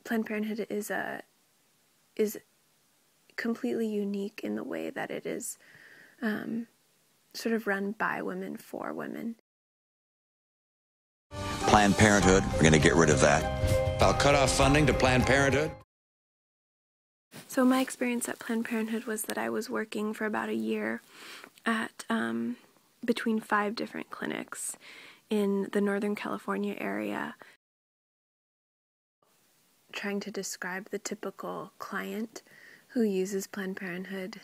Planned Parenthood is completely unique in the way that it is sort of run by women for women. Planned Parenthood, we're going to get rid of that. I'll cut off funding to Planned Parenthood. So my experience at Planned Parenthood was that I was working for about a year at between 5 different clinics in the Northern California area, trying to describe the typical client who uses Planned Parenthood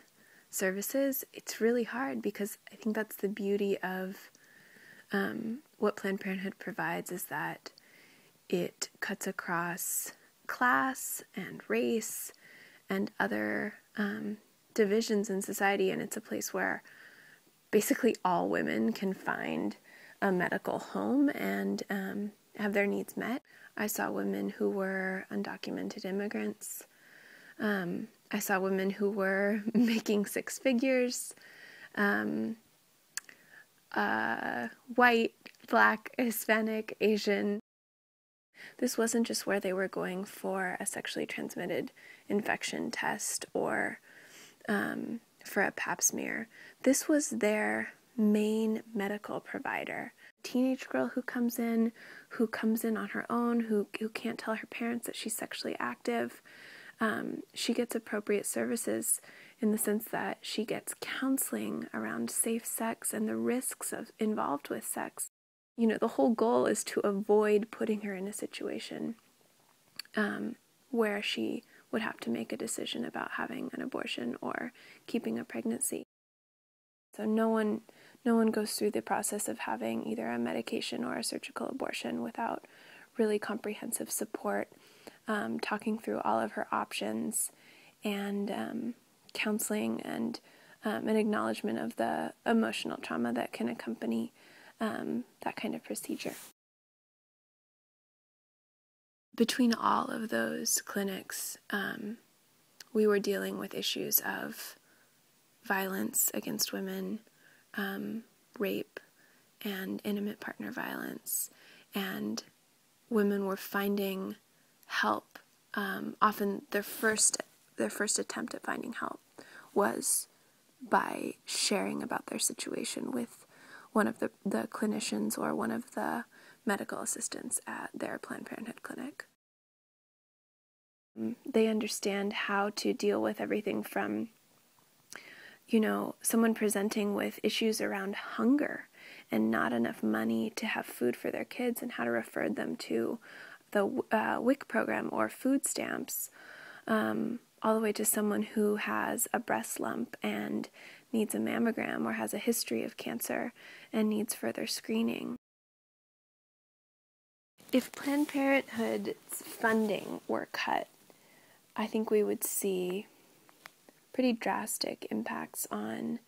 services. It's really hard because I think that's the beauty of what Planned Parenthood provides, is that it cuts across class and race and other divisions in society, and it's a place where basically all women can find a medical home and have their needs met. I saw women who were undocumented immigrants. I saw women who were making 6 figures, white, black, Hispanic, Asian. This wasn't just where they were going for a sexually transmitted infection test or for a pap smear. This was their main medical provider. Teenage girl who comes in on her own, who can't tell her parents that she's sexually active. She gets appropriate services in the sense that she gets counseling around safe sex and the risks involved with sex. You know, the whole goal is to avoid putting her in a situation where she would have to make a decision about having an abortion or keeping a pregnancy. So no one goes through the process of having either a medication or a surgical abortion without really comprehensive support, talking through all of her options, and counseling and an acknowledgement of the emotional trauma that can accompany that kind of procedure. Between all of those clinics, we were dealing with issues of violence against women, rape, and intimate partner violence, and women were finding help. Often their first attempt at finding help was by sharing about their situation with one of the clinicians or one of the medical assistants at their Planned Parenthood clinic. They understand how to deal with everything from, someone presenting with issues around hunger and not enough money to have food for their kids, and how to refer them to the WIC program or food stamps, all the way to someone who has a breast lump and needs a mammogram, or has a history of cancer and needs further screening. If Planned Parenthood's funding were cut, I think we would see pretty drastic impacts on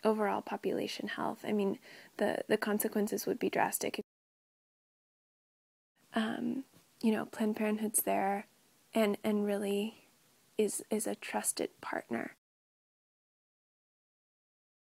overall population health. I mean, the consequences would be drastic. Planned Parenthood's there and really is a trusted partner